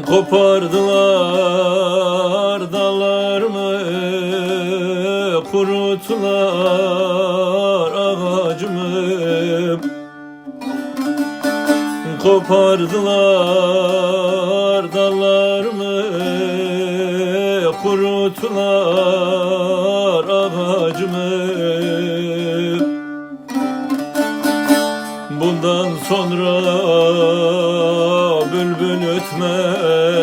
Kopardılar dallarımı, kuruttular ağacımı. Kopardılar dallarımı, kuruttular ağacımı. Bundan sonra bülbül ötmez,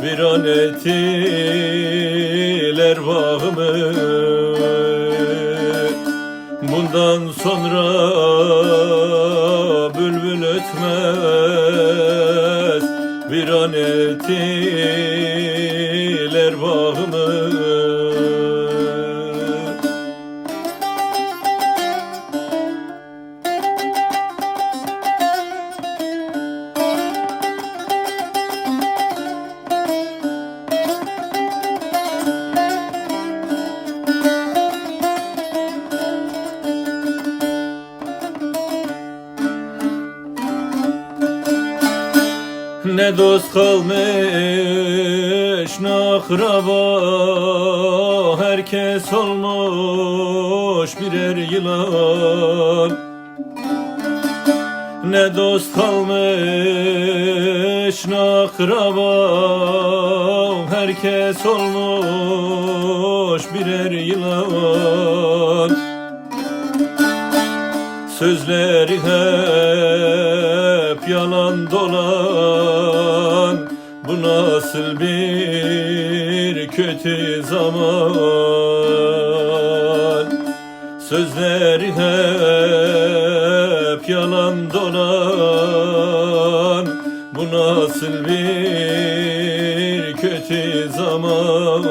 viran ettiler bağımı. Bundan sonra bülbül ötmez, viran ettiler bağımı. Ne dost kalmış ne akraba, herkes olmuş birer yılan. Ne dost kalmış ne akraba, herkes olmuş birer yılan. Sözleri hep yalan dolan, bu nasıl bir kötü zaman. Sözleri hep yalan dolan, bu nasıl bir kötü zaman.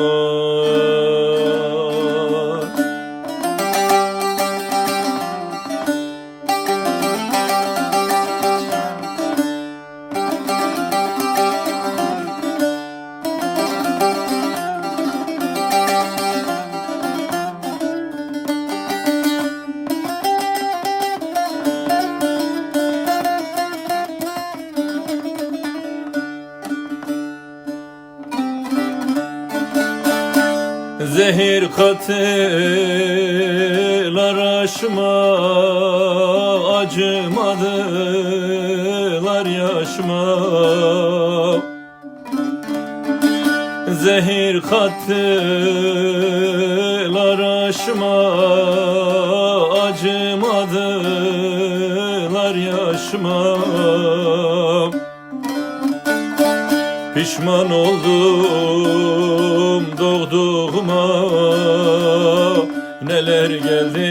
Zehir kattılar aşıma, acımadılar yaşıma. Zehir kattılar aşıma, acımadılar yaşıma. Pişman oldum doğduğuma, neler geldi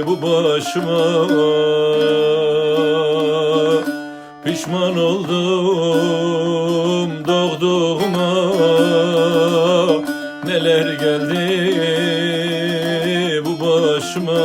bu başıma. Pişman oldum doğduğuma, neler geldi bu başıma.